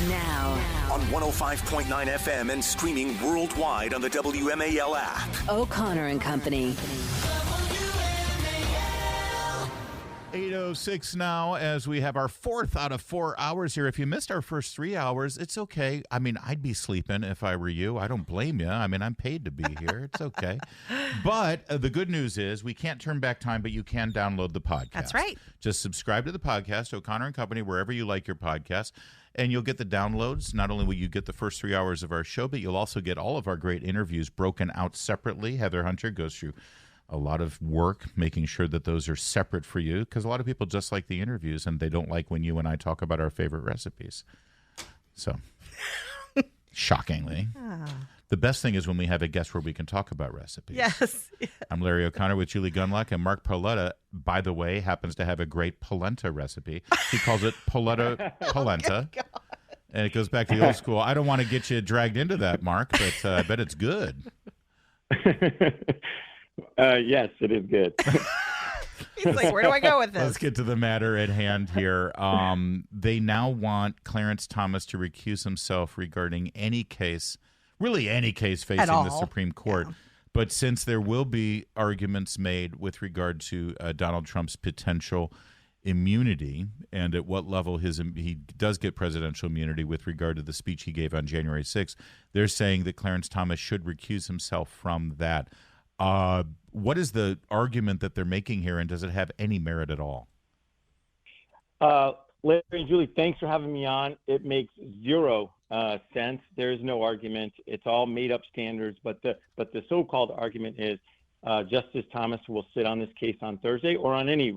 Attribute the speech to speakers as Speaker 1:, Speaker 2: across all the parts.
Speaker 1: Now.
Speaker 2: On 105.9 FM and streaming worldwide on the WMAL app.
Speaker 1: O'Connor and Company.
Speaker 3: 8:06 now as we have our fourth out of 4 hours here. If you missed our first 3 hours, it's okay. I mean, I'd be sleeping if I were you. I don't blame you. I mean, I'm paid to be here. It's okay. But the good news is we can't turn back time, but you can download the podcast.
Speaker 4: That's right.
Speaker 3: Just subscribe to the podcast, O'Connor and Company, wherever you like your podcast, and you'll get the downloads. Not only will you get the first 3 hours of our show, but you'll also get all of our great interviews broken out separately. Heather Hunter goes through a lot of work making sure that those are separate for you, because a lot of people just like the interviews and they don't like when you and I talk about our favorite recipes. So, shockingly. The best thing is when we have a guest where we can talk about recipes.
Speaker 4: Yes.
Speaker 3: I'm Larry O'Connor with Julie Gunlock, and Mark Paoletta, by the way, happens to have a great polenta recipe. He calls it polenta. And it goes back to the old school. I don't want to get you dragged into that, Mark, but I bet it's good.
Speaker 5: Yes, it is good.
Speaker 4: He's like, where do I go with this?
Speaker 3: Let's get to the matter at hand here. They now want Clarence Thomas to recuse himself regarding any case, really any case facing the Supreme Court. Yeah. But since there will be arguments made with regard to Donald Trump's potential immunity and at what level he does get presidential immunity with regard to the speech he gave on January 6th, they're saying that Clarence Thomas should recuse himself from that. What is the argument that they're making here, and does it have any merit at all?
Speaker 5: Larry and Julie, thanks for having me on. It makes zero sense. There is no argument. It's all made-up standards. But the so-called argument is Justice Thomas will sit on this case on Thursday or on any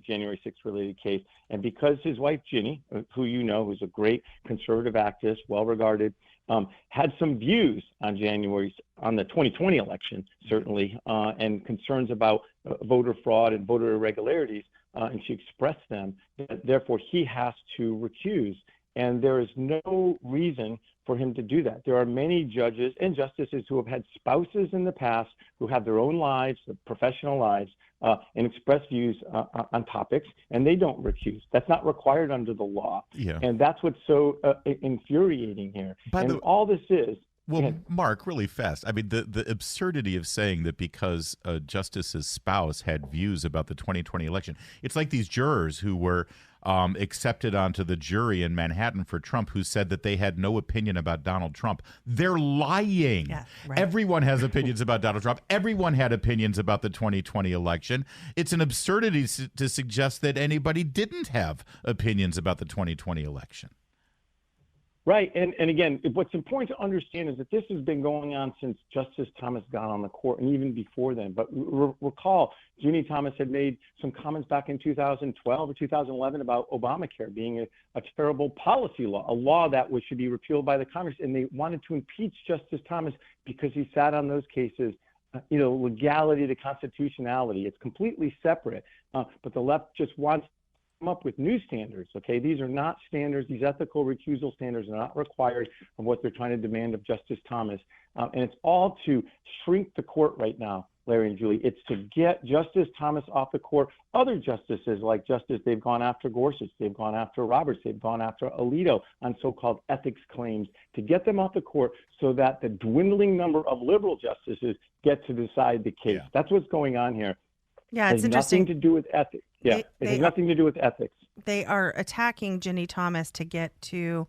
Speaker 5: January 6th related case. And because his wife, Ginny, who you know, who's a great conservative activist, well-regarded, had some views on the 2020 election, certainly, and concerns about voter fraud and voter irregularities, and she expressed them. Therefore, he has to recuse. And there is no reason for him to do that. There are many judges and justices who have had spouses in the past who have their own lives, professional lives, and express views on topics, and they don't recuse. That's not required under the law. Yeah. And that's what's so infuriating here. All this is...
Speaker 3: Well, Mark, really fast. I mean, the absurdity of saying that because a justice's spouse had views about the 2020 election, it's like these jurors who were accepted onto the jury in Manhattan for Trump who said that they had no opinion about Donald Trump. They're lying. Yeah, right. Everyone has opinions about Donald Trump. Everyone had opinions about the 2020 election. It's an absurdity to suggest that anybody didn't have opinions about the 2020 election.
Speaker 5: Right. And again, what's important to understand is that this has been going on since Justice Thomas got on the court and even before then. But recall, Ginny Thomas had made some comments back in 2012 or 2011 about Obamacare being a terrible policy law, a law that should be repealed by the Congress. And they wanted to impeach Justice Thomas because he sat on those cases. Legality to constitutionality. It's completely separate. But the left just wants up with new standards. Okay, these are not standards. These ethical recusal standards are not required of what they're trying to demand of Justice Thomas, and it's all to shrink the court right now, Larry and Julie. It's to get Justice Thomas off the court. Other justices like Justice, they've gone after Gorsuch, they've gone after Roberts, they've gone after Alito on so-called ethics claims to get them off the court so that the dwindling number of liberal justices get to decide the case. Yeah. That's what's going on here.
Speaker 4: Yeah, it's interesting.
Speaker 5: Nothing to do with ethics. Yeah, it has nothing to do with ethics.
Speaker 4: They are attacking Ginny Thomas to get to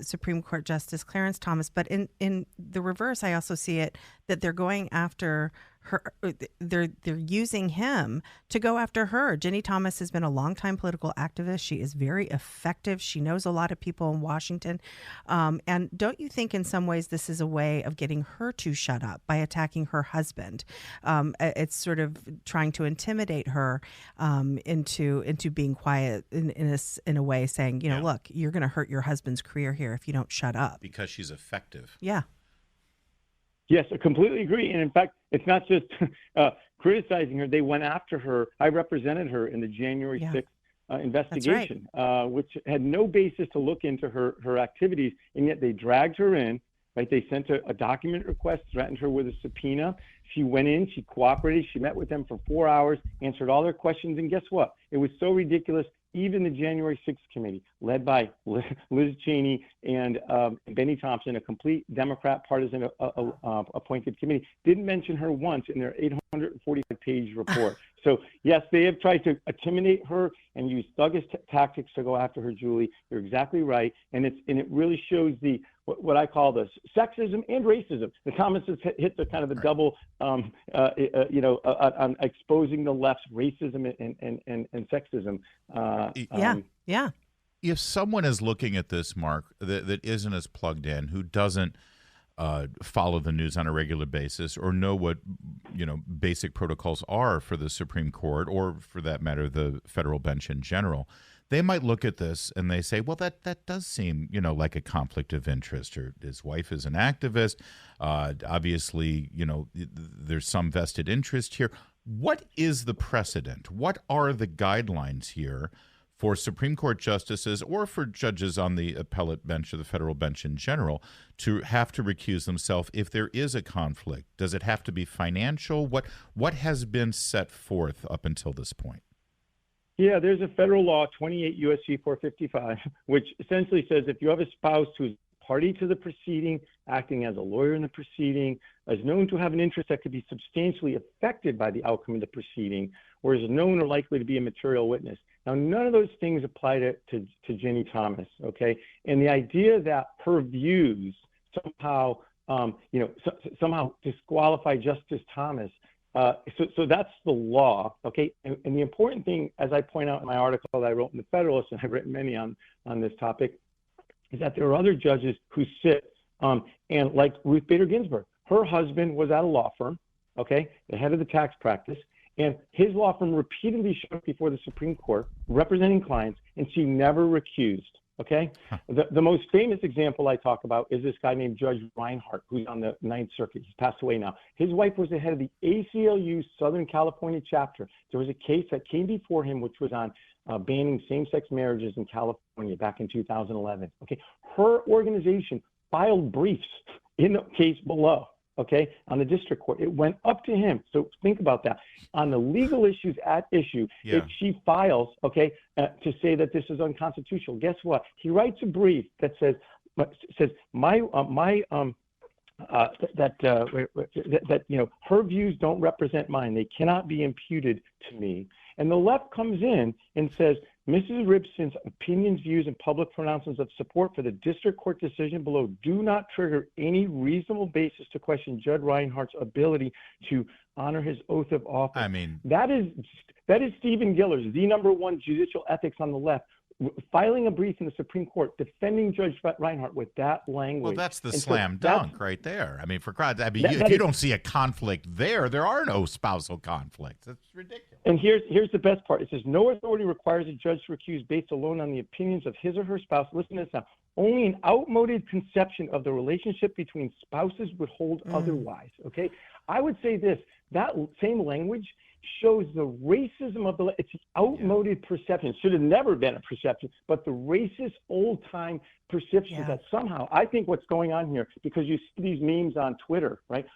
Speaker 4: Supreme Court Justice Clarence Thomas. But in the reverse, I also see it that they're going after her. They're using him to go after her. Ginny Thomas has been a longtime political activist. She is very effective. She knows a lot of people in Washington. And don't you think in some ways this is a way of getting her to shut up by attacking her husband? It's sort of trying to intimidate her into being quiet in a way, saying, look, you're going to hurt your husband's career here if you don't shut up.
Speaker 3: Because she's effective.
Speaker 4: Yeah.
Speaker 5: Yes, I completely agree. And in fact, it's not just criticizing her. They went after her. I represented her in the January 6th investigation, which had no basis to look into her activities. And yet they dragged her in. Right? They sent a document request, threatened her with a subpoena. She went in, she cooperated, she met with them for 4 hours, answered all their questions, and guess what? It was so ridiculous, even the January 6th committee, led by Liz Cheney and Benny Thompson, a complete Democrat partisan appointed committee, didn't mention her once in their 845-page report. So, yes, they have tried to intimidate her and use thuggish tactics to go after her, Julie. You're exactly right. And it really shows what I call the sexism and racism. The Thomas has hit the kind of the double, on exposing the left's racism and sexism.
Speaker 4: Yeah.
Speaker 3: If someone is looking at this, Mark, that isn't as plugged in, who doesn't follow the news on a regular basis or know what basic protocols are for the Supreme Court, or for that matter the federal bench in general, they might look at this and they say, well, that does seem like a conflict of interest. Or his wife is an activist, obviously there's some vested interest here. What is the precedent? What are the guidelines here for Supreme Court justices, or for judges on the appellate bench or the federal bench in general, to have to recuse themselves if there is a conflict? Does it have to be financial? What has been set forth up until this point?
Speaker 5: Yeah, there's a federal law, 28 U.S.C. 455, which essentially says if you have a spouse who's party to the proceeding, acting as a lawyer in the proceeding, is known to have an interest that could be substantially affected by the outcome of the proceeding, or is known or likely to be a material witness. Now, none of those things apply to Ginny Thomas, okay? And the idea that her views somehow, somehow disqualify Justice Thomas, so that's the law, okay? And the important thing, as I point out in my article that I wrote in the Federalist, and I've written many on this topic, is that there are other judges who sit, and like Ruth Bader Ginsburg, her husband was at a law firm, okay, the head of the tax practice, and his law firm repeatedly showed up before the Supreme Court representing clients, and she never recused, okay? The most famous example I talk about is this guy named Judge Reinhardt, who's on the Ninth Circuit. He's passed away now. His wife was the head of the ACLU Southern California chapter. There was a case that came before him which was on banning same-sex marriages in California back in 2011, okay? Her organization filed briefs in the case below, okay, on the district court. It went up to him. So think about that. On the legal issues at issue, if she files, okay, to say that this is unconstitutional, guess what? He writes a brief that says her views don't represent mine. They cannot be imputed to me. And the left comes in and says, Mrs. Ribson's opinions, views, and public pronouncements of support for the district court decision below do not trigger any reasonable basis to question Judge Reinhardt's ability to honor his oath of office.
Speaker 3: I mean,
Speaker 5: that is Stephen Gillers, the number one judicial ethics on the left, filing a brief in the Supreme Court defending Judge Reinhardt with that language.
Speaker 3: Well, that's the slam dunk right there. I mean, for God, if you don't see a conflict there are no spousal conflicts. That's ridiculous.
Speaker 5: And here's the best part. It says, no authority requires a judge to recuse based alone on the opinions of his or her spouse. Listen to this now. Only an outmoded conception of the relationship between spouses would hold otherwise, okay? I would say this, that same language shows the racism of it's outmoded perception. It should have never been a perception, but the racist old-time perceptions that somehow, I think what's going on here, because you see these memes on Twitter, right,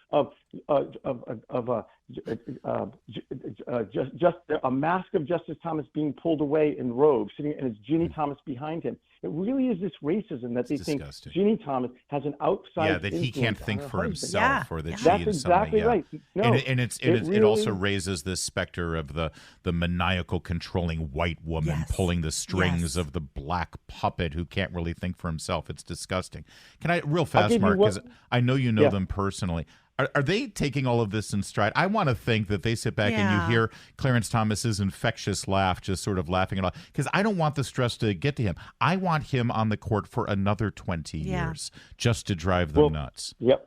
Speaker 5: just a mask of Justice Thomas being pulled away in robes, sitting, and it's Ginny Thomas behind him. It really is this racism that they think Ginny Thomas has an outside
Speaker 3: that he can't think for himself, or that she
Speaker 5: that's
Speaker 3: is
Speaker 5: exactly right. No,
Speaker 3: it also raises this specter of the maniacal, controlling white woman pulling the strings of the black puppet who can't really think for himself. It's disgusting. Can I, real fast, Mark, because I know you know them personally. Are they taking all of this in stride? I want to think that they sit back and you hear Clarence Thomas's infectious laugh, just sort of laughing it off, because I don't want the stress to get to him. I want him on the court for another 20 years just to drive them nuts.
Speaker 5: Yep.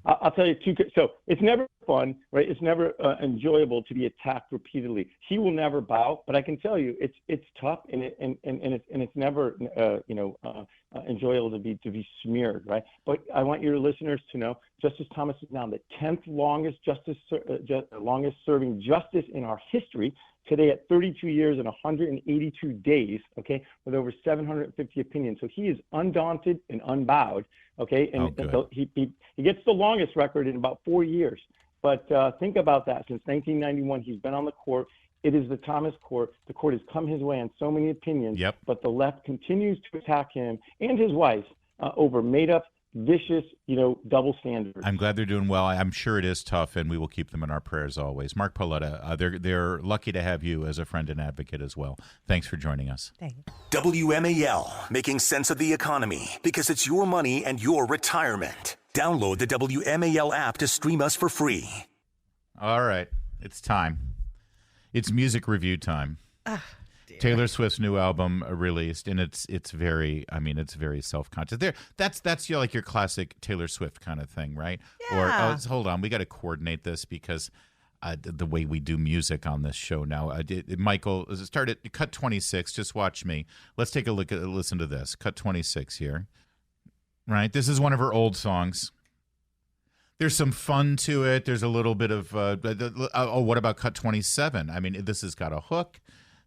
Speaker 5: I'll tell you so it's never fun, right? It's never enjoyable to be attacked repeatedly. He will never bow, but I can tell you it's tough and it's never enjoyable to be smeared, right? But I want your listeners to know Justice Thomas is now the 10th longest serving justice in our history. Today at 32 years and 182 days, okay, with over 750 opinions. So he is undaunted and unbowed, okay, and he gets the longest record in about 4 years. But think about that. Since 1991, he's been on the court. it is the Thomas court. The court has come his way on so many opinions, but the left continues to attack him and his wife over made-up, vicious, double standards.
Speaker 3: I'm glad they're doing well. I'm sure it is tough, and we will keep them in our prayers always. Mark Paoletta, they're lucky to have you as a friend and advocate as well. Thanks for joining us.
Speaker 4: Thanks.
Speaker 2: WMAL, making sense of the economy because it's your money and your retirement. Download the WMAL app to stream us for free.
Speaker 3: All right, it's time. It's music review time. Taylor Swift's new album released, and it's very self-conscious. That's like your classic Taylor Swift kind of thing, right?
Speaker 4: Yeah.
Speaker 3: Or hold on, we got to coordinate this because the way we do music on this show now. Michael, start at cut 26. Just watch me. Let's take a listen to this. Cut 26 here. Right, this is one of her old songs. There's some fun to it. There's a little bit of what about cut 27? I mean, this has got a hook.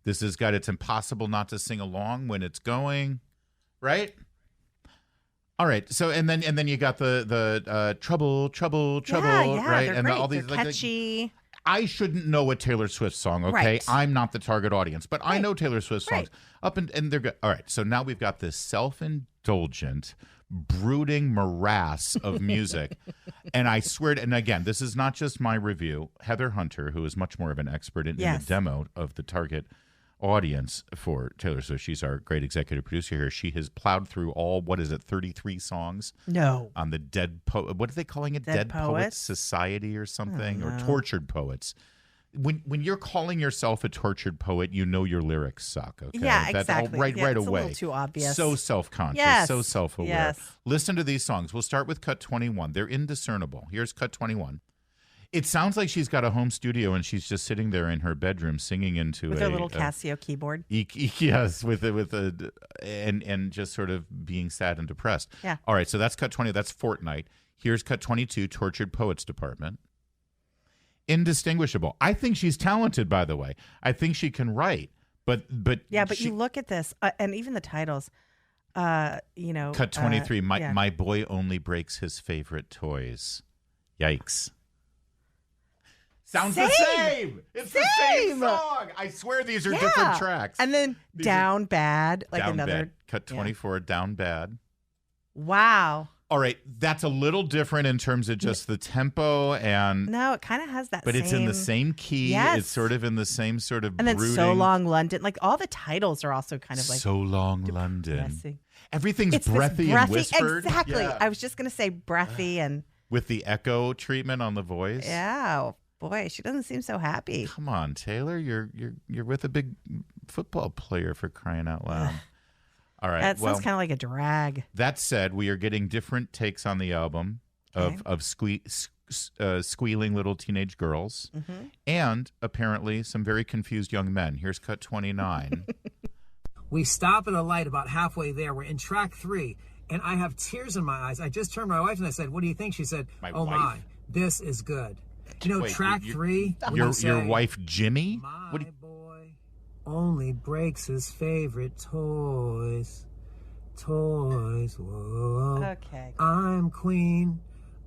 Speaker 3: This has got, it's impossible not to sing along when it's going, right? All right. So and then you got the trouble, right?
Speaker 4: They're
Speaker 3: and
Speaker 4: great.
Speaker 3: all these
Speaker 4: they're catchy.
Speaker 3: I shouldn't know a Taylor Swift song, okay?
Speaker 4: Right.
Speaker 3: I'm not the target audience, but I know Taylor Swift songs.
Speaker 4: Right.
Speaker 3: And they're good. All right. So now we've got this self-indulgent, brooding morass of music. And I swear, and again, this is not just my review. Heather Hunter, who is much more of an expert in the demo of the target audience for Taylor Swift. She's our great executive producer here. She has plowed through all, 33 songs?
Speaker 4: No.
Speaker 3: On the what are they calling it? Dead Poets Society or something? Or Tortured Poets. When you're calling yourself a tortured poet, you know your lyrics suck, okay?
Speaker 4: Yeah, exactly.
Speaker 3: Right away.
Speaker 4: A little too obvious.
Speaker 3: So self-conscious, so self-aware.
Speaker 4: Yes.
Speaker 3: Listen to these songs. We'll start with cut 21. They're indiscernible. Here's cut 21. It sounds like she's got a home studio and she's just sitting there in her bedroom singing into
Speaker 4: with her little Casio keyboard.
Speaker 3: Yes, and just sort of being sad and depressed.
Speaker 4: Yeah.
Speaker 3: All right, so that's cut 20. That's Fortnite. Here's cut 22, Tortured Poets Department. Indistinguishable. I think she's talented, by the way. I think she can write, but
Speaker 4: you look at this and even the titles.
Speaker 3: Cut 23. My boy only breaks his favorite toys. Yikes. Sounds the same. It's the same song. I swear these are different tracks.
Speaker 4: And then Down Bad, like
Speaker 3: Down
Speaker 4: another.
Speaker 3: Bad. Cut 24, Down Bad.
Speaker 4: Wow.
Speaker 3: All right, that's a little different in terms of just the tempo and.
Speaker 4: No, it kind of has that.
Speaker 3: But it's in the same key.
Speaker 4: Yes.
Speaker 3: It's sort of in the same sort of.
Speaker 4: And then
Speaker 3: brooding.
Speaker 4: So Long London, like all the titles are also kind of like.
Speaker 3: So Long London. Everything's breathy and whispered.
Speaker 4: Exactly.
Speaker 3: Yeah.
Speaker 4: I was just gonna say breathy and.
Speaker 3: With the echo treatment on the voice.
Speaker 4: Yeah. Boy, she doesn't seem so happy.
Speaker 3: Come on, Taylor, you're with a big football player, for crying out loud. All right.
Speaker 4: That sounds kind of like a drag.
Speaker 3: That said, we are getting different takes on the album of squealing little teenage girls and apparently some very confused young men. Here's cut 29.
Speaker 1: We stop at a light about halfway there. We're in track 3, and I have tears in my eyes. I just turned to my wife and I said, "What do you think?" She said, my, this is good." Track 3.
Speaker 3: Your wife, Jimmy?
Speaker 1: My boy only breaks his favorite toys. Whoa.
Speaker 4: Okay.
Speaker 1: I'm queen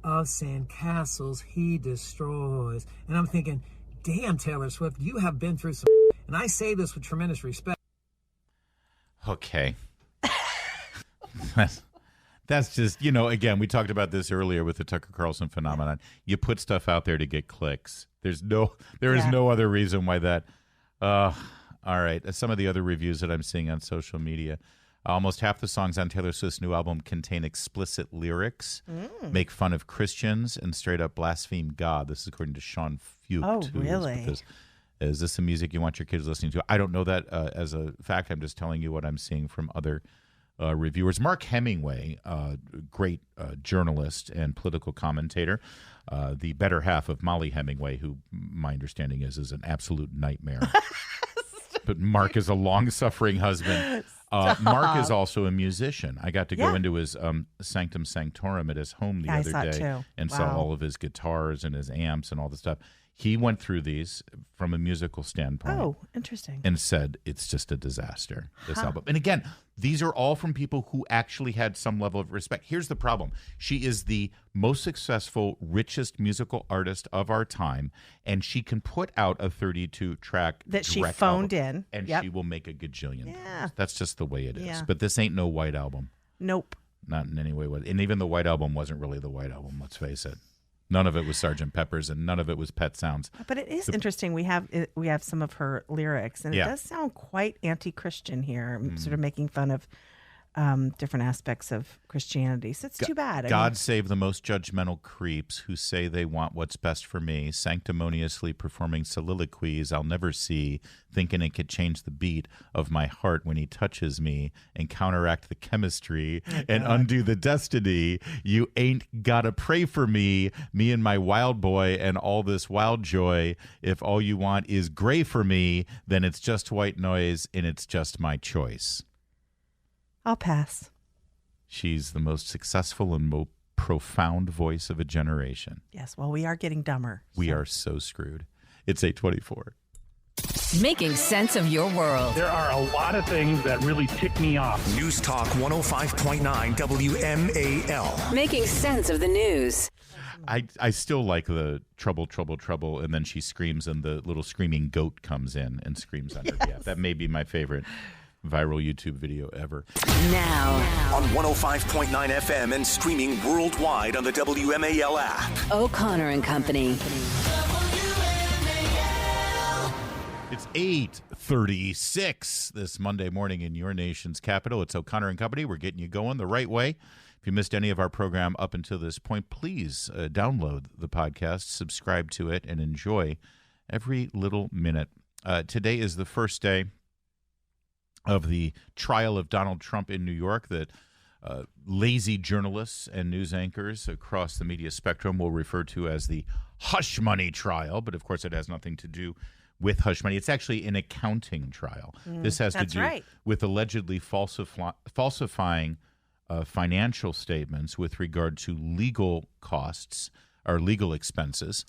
Speaker 1: of sandcastles he destroys. And I'm thinking, damn, Taylor Swift, you have been through some. And I say this with tremendous respect.
Speaker 3: Okay. That's just, again, we talked about this earlier with the Tucker Carlson phenomenon. You put stuff out there to get clicks. There is no other reason why that. All right. Some of the other reviews that I'm seeing on social media. Almost half the songs on Taylor Swift's new album contain explicit lyrics, make fun of Christians, and straight up blaspheme God. This is according to Sean Fuchs.
Speaker 4: Oh, really?
Speaker 3: Is this some music you want your kids listening to? I don't know that as a fact. I'm just telling you what I'm seeing from other reviewers. Mark Hemingway, great journalist and political commentator, the better half of Molly Hemingway, who my understanding is an absolute nightmare. But Mark is a long-suffering husband. Mark is also a musician. I got to go into his Sanctum Sanctorum at his home the other day and saw all of his guitars and his amps and all the stuff. He went through these from a musical standpoint.
Speaker 4: Oh, interesting.
Speaker 3: And said it's just a disaster, this album. And again, these are all from people who actually had some level of respect. Here's the problem. She is the most successful, richest musical artist of our time, and she can put out a 32-track
Speaker 4: that she phoned
Speaker 3: album,
Speaker 4: in.
Speaker 3: And she will make a gajillion dollars. That's just the way it is.
Speaker 4: Yeah.
Speaker 3: But this ain't no White Album.
Speaker 4: Nope.
Speaker 3: Not in any way. And even the White Album wasn't really the White Album, let's face it. None of it was Sgt. Pepper's, and none of it was Pet Sounds.
Speaker 4: But it is interesting. We have some of her lyrics, and it does sound quite anti-Christian here, sort of making fun of different aspects of Christianity. So it's too bad.
Speaker 3: God save the most judgmental creeps who say they want what's best for me, sanctimoniously performing soliloquies I'll never see, thinking it could change the beat of my heart when he touches me and counteract the chemistry and undo the destiny. You ain't gotta pray for me and my wild boy and all this wild joy. If all you want is gray for me, then it's just white noise and it's just my choice.
Speaker 4: I'll pass.
Speaker 3: She's the most successful and most profound voice of a generation.
Speaker 4: Yes, well, we are getting dumber.
Speaker 3: We are so screwed. It's 8:24.
Speaker 6: Making sense of your world.
Speaker 7: There are a lot of things that really tick me off.
Speaker 2: News Talk 105.9 WMAL.
Speaker 6: Making sense of the news.
Speaker 3: I still like the trouble, trouble, trouble, and then she screams and the little screaming goat comes in and screams on her behalf. That may be my favorite viral YouTube video ever.
Speaker 6: Now
Speaker 2: on 105.9 FM and streaming worldwide on the WMAL app.
Speaker 6: O'Connor and Company.
Speaker 3: It's 8:36 this Monday morning in your nation's capital. It's O'Connor and Company. We're getting you going the right way. If you missed any of our program up until this point, please download the podcast, subscribe to it, and enjoy every little minute. Today is the first day of the trial of Donald Trump in New York that lazy journalists and news anchors across the media spectrum will refer to as the hush money trial. But, of course, it has nothing to do with hush money. It's actually an accounting trial. This has to do with allegedly falsifying financial statements with regard to legal costs or legal expenses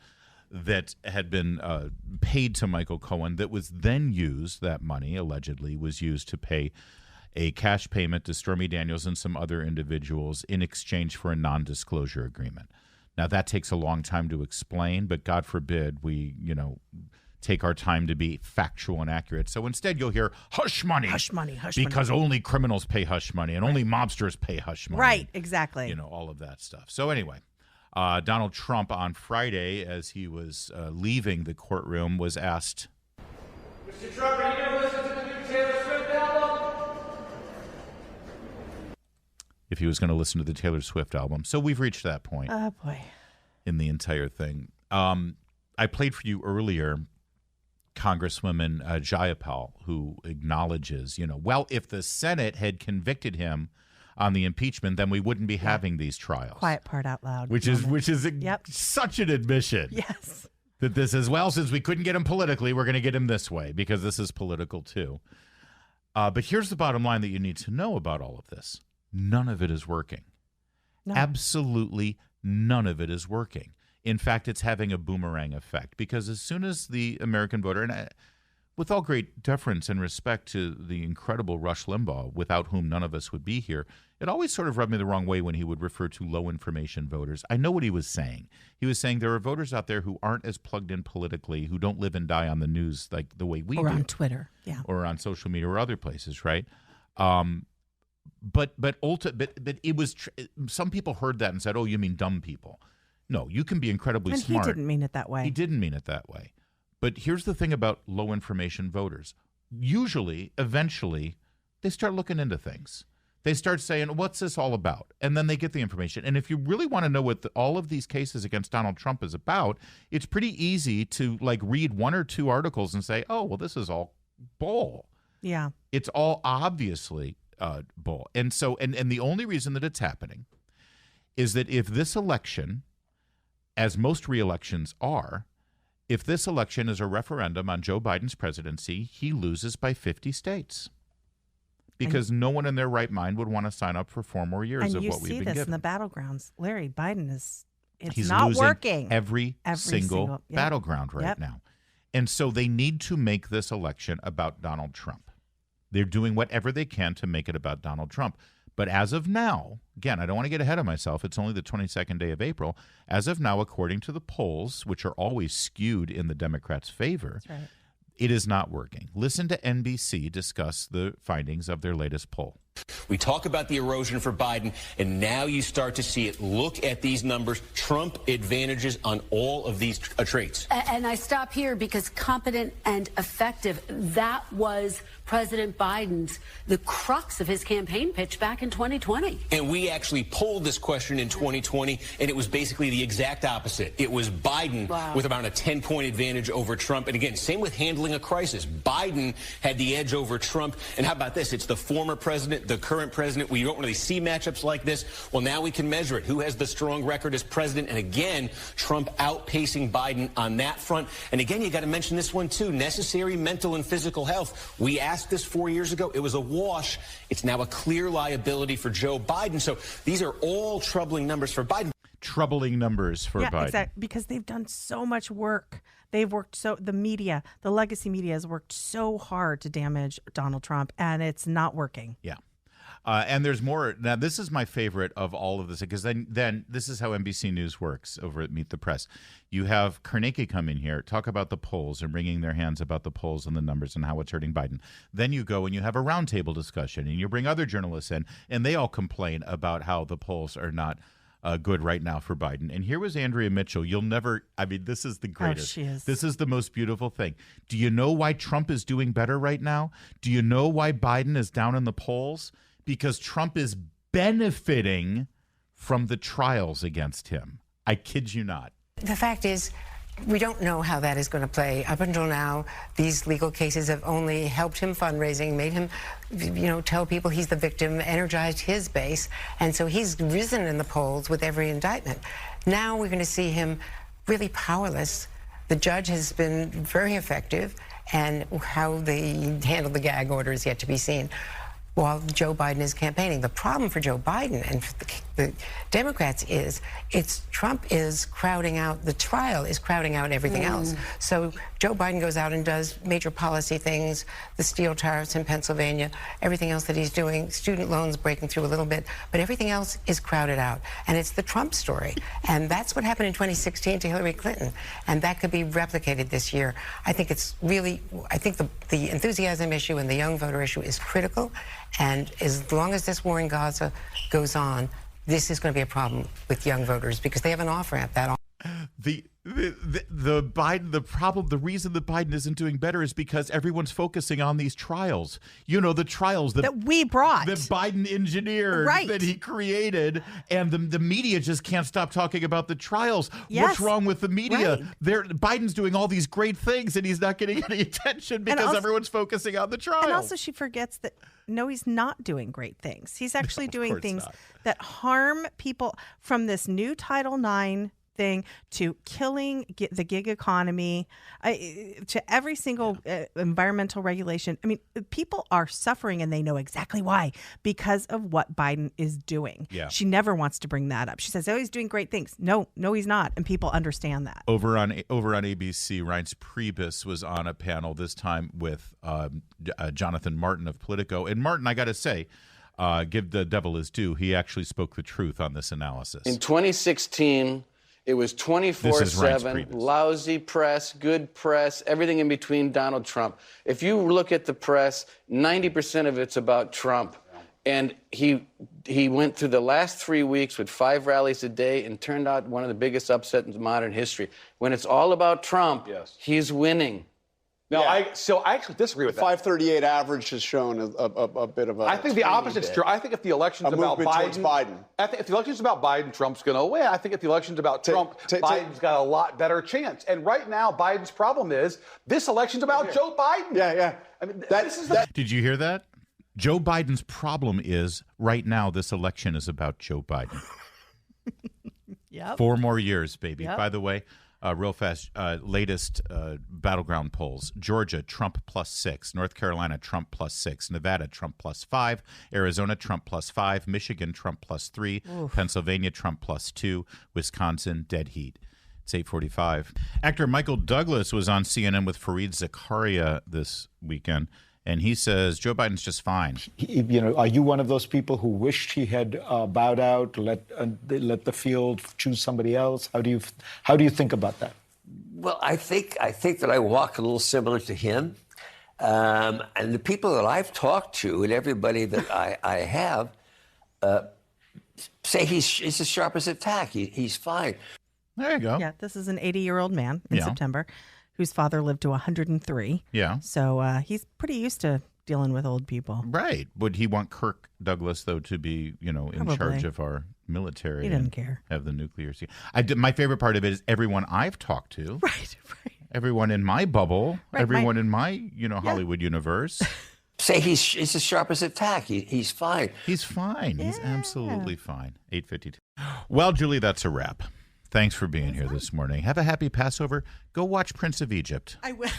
Speaker 3: that had been paid to Michael Cohen that was then used, that money allegedly was used to pay a cash payment to Stormy Daniels and some other individuals in exchange for a non-disclosure agreement. Now, that takes a long time to explain, but God forbid we, take our time to be factual and accurate. So instead you'll hear hush money.
Speaker 4: Hush money, hush
Speaker 3: money. Because
Speaker 4: money.
Speaker 3: Only criminals pay hush money and only mobsters pay hush money.
Speaker 4: Right, exactly.
Speaker 3: All of that stuff. So anyway, Donald Trump on Friday, as he was leaving the courtroom, was asked,
Speaker 8: Mr. Trump, are you going to listen to the new Taylor Swift album?
Speaker 3: If he was going to listen to the Taylor Swift album. So we've reached that point.
Speaker 4: Oh, boy.
Speaker 3: In the entire thing. I played for you earlier Congresswoman Jayapal, who acknowledges, well, if the Senate had convicted him on the impeachment, then we wouldn't be having these trials.
Speaker 4: Quiet part out loud.
Speaker 3: Which is such an admission.
Speaker 4: Yes.
Speaker 3: That this is, well, since we couldn't get him politically, we're going to get him this way because this is political too. But here's the bottom line that you need to know about all of this. None of it is working. No. Absolutely none of it is working. In fact, it's having a boomerang effect because as soon as the American voter, and with all great deference and respect to the incredible Rush Limbaugh, without whom none of us would be here, it always sort of rubbed me the wrong way when he would refer to low information voters. I know what he was saying. He was saying there are voters out there who aren't as plugged in politically, who don't live and die on the news like the way we do.
Speaker 4: Or on Twitter, yeah.
Speaker 3: Or on social media or other places, right? But it was some people heard that and said, "Oh, you mean dumb people?" No, you can be incredibly smart.
Speaker 4: He didn't mean it that way.
Speaker 3: He didn't mean it that way. But here's the thing about low information voters. Usually, eventually, they start looking into things. They start saying, what's this all about? And then they get the information. And if you really want to know what all of these cases against Donald Trump is about, it's pretty easy to read one or two articles and say, oh, well, this is all bull.
Speaker 4: Yeah.
Speaker 3: It's all obviously bull. And so, and the only reason that it's happening is that if this election, as most re-elections are, if this election is a referendum on Joe Biden's presidency, he loses by 50 states. Because no one in their right mind would want to sign up for 4 more years of what we've been given.
Speaker 4: And you see this in the battlegrounds. Larry, Biden is He's not
Speaker 3: losing
Speaker 4: working.
Speaker 3: Every single battleground right now. And so they need to make this election about Donald Trump. They're doing whatever they can to make it about Donald Trump. But as of now, again, I don't want to get ahead of myself. It's only the 22nd day of April. As of now, according to the polls, which are always skewed in the Democrats' favor, it is not working. Listen to NBC discuss the findings of their latest poll.
Speaker 9: We talk about the erosion for Biden, and now you start to see it. Look at these numbers. Trump advantages on all of these traits.
Speaker 10: And I stop here because competent and effective, that was President Biden's, the crux of his campaign pitch back in 2020.
Speaker 9: And we actually polled this question in 2020, and it was basically the exact opposite. It was Biden with about a 10-point advantage over Trump. And again, same with handling a crisis. Biden had the edge over Trump. And how about this? It's the former president, the current president. We don't really see matchups like this. Well, now we can measure it. Who has the strong record as president? And again, Trump outpacing Biden on that front. And again, you got to mention this one, too. Necessary mental and physical health. We asked this 4 years ago. It was a wash. It's now a clear liability for Joe Biden. So these are all troubling numbers for Biden.
Speaker 3: Troubling numbers for Biden.
Speaker 4: Exactly, because they've done so much work. They've worked the media, the legacy media has worked so hard to damage Donald Trump, and it's not working.
Speaker 3: Yeah. And there's more. Now, this is my favorite of all of this, because then this is how NBC News works over at Meet the Press. You have Carnegie come in here, talk about the polls and wringing their hands about the polls and the numbers and how it's hurting Biden. Then you go and you have a roundtable discussion, and you bring other journalists in, and they all complain about how the polls are not good right now for Biden. And here was Andrea Mitchell. This is the greatest.
Speaker 4: She is.
Speaker 3: This is the most beautiful thing. Do you know why Trump is doing better right now? Do you know why Biden is down in the polls? Because Trump is benefiting from the trials against him. I kid you not.
Speaker 11: The fact is, we don't know how that is going to play. Up until now, these legal cases have only helped him fundraising, made him, tell people he's the victim, energized his base. And so he's risen in the polls with every indictment. Now we're going to see him really powerless. The judge has been very effective, and how they handle the gag order is yet to be seen, while Joe Biden is campaigning. The problem for Joe Biden and for the Democrats is Trump is crowding out, the trial is crowding out everything else. So Joe Biden goes out and does major policy things, the steel tariffs in Pennsylvania, everything else that he's doing, student loans breaking through a little bit, but everything else is crowded out. And it's the Trump story. And that's what happened in 2016 to Hillary Clinton. And that could be replicated this year. I think the enthusiasm issue and the young voter issue is critical. And as long as this war in Gaza goes on, this is going to be a problem with young voters because they have an off-ramp.
Speaker 3: The reason that Biden isn't doing better is because everyone's focusing on these trials. The trials
Speaker 4: that we brought,
Speaker 3: that Biden engineered, that he created, and the media just can't stop talking about the trials.
Speaker 4: Yes.
Speaker 3: What's wrong with the media? Biden's doing all these great things, and he's not getting any attention because everyone's focusing on the trials.
Speaker 4: And also, she forgets that no, he's not doing great things. He's actually doing things that harm people, from this new Title IX thing to killing the gig economy, to every single environmental regulation. I mean, people are suffering, and they know exactly why, because of what Biden is doing.
Speaker 3: Yeah.
Speaker 4: She never wants to bring that up. She says, oh, he's doing great things. No, he's not. And people understand that.
Speaker 3: Over on ABC, Reince Priebus was on a panel, this time with Jonathan Martin of Politico. And Martin, I got to say, give the devil his due. He actually spoke the truth on this analysis.
Speaker 12: In 2016, it was 24/7, lousy press, good press, everything in between Donald Trump. If you look at the press, 90% of it's about Trump. And he went through the last 3 weeks with 5 rallies a day and turned out one of the biggest upsets in modern history. When it's all about Trump, he's winning.
Speaker 13: No, I actually disagree with that.
Speaker 14: 538 average has shown a bit of a.
Speaker 13: I think the opposite's true. I think if the election's about
Speaker 14: Biden,
Speaker 13: I think if the election's about Biden, Trump's going to win. I think if the election's about Trump, Biden's got a lot better chance. And right now, Biden's problem is this election's about Joe Biden.
Speaker 14: Yeah.
Speaker 13: I mean,
Speaker 3: Did you hear that? Joe Biden's problem is right now this election is about Joe Biden.
Speaker 4: 4
Speaker 3: more years, baby. By the way, Real fast, latest battleground polls. Georgia, Trump +6. North Carolina, Trump +6. Nevada, Trump +5. Arizona, Trump +5. Michigan, Trump +3. Oof. Pennsylvania, Trump +2. Wisconsin, dead heat. It's 8:45. Actor Michael Douglas was on CNN with Fareed Zakaria this weekend, and he says Joe Biden's just fine.
Speaker 15: Are you one of those people who wished he had bowed out, let the field choose somebody else? How do you think about that?
Speaker 16: Well, I think that I walk a little similar to him, and the people that I've talked to and everybody that I have say he's as sharp as a tack. He's fine.
Speaker 3: There you go.
Speaker 4: Yeah, this is an 80-year-old man in September whose father lived to 103.
Speaker 3: Yeah.
Speaker 4: So he's pretty used to dealing with old people.
Speaker 3: Right. Would he want Kirk Douglas, though, to be, in charge of our military?
Speaker 4: He didn't care.
Speaker 3: Have the nuclear. My favorite part of it is everyone I've talked to.
Speaker 4: Right.
Speaker 3: Everyone in my bubble. Right, everyone in my, Hollywood universe.
Speaker 16: Say he's as sharp as a tack. He's fine.
Speaker 3: He's fine. Yeah. He's absolutely fine. 8:52. Well, Julie, that's a wrap. Thanks for being here this morning. Have a happy Passover. Go watch Prince of Egypt.
Speaker 4: I will.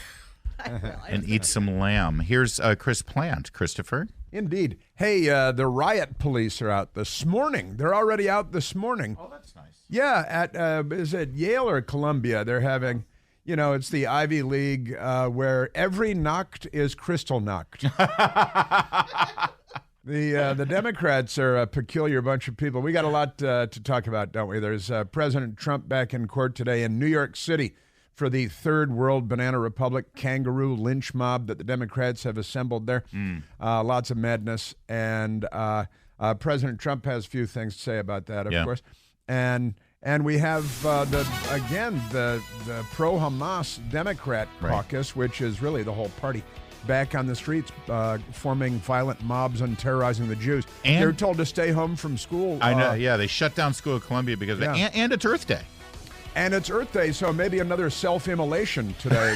Speaker 3: And eat some lamb. Here's Chris Plant. Christopher?
Speaker 17: Indeed. Hey, the riot police are out this morning. They're already out this morning.
Speaker 3: Oh, that's nice.
Speaker 17: Yeah, at, is it Yale or Columbia? They're having, it's the Ivy League where every Nacht is Crystal Nacht. The Democrats are a peculiar bunch of people. We got a lot to talk about, don't we? There's President Trump back in court today in New York City for the Third World Banana Republic kangaroo lynch mob that the Democrats have assembled there. Lots of madness. And President Trump has a few things to say about that, of course. And we have, the pro-Hamas Democrat caucus, which is really the whole party, back on the streets, forming violent mobs and terrorizing the Jews. And they're told to stay home from school.
Speaker 3: I know, yeah. They shut down school at Columbia because of it. And it's Earth Day.
Speaker 17: And it's Earth Day, so maybe another self-immolation today.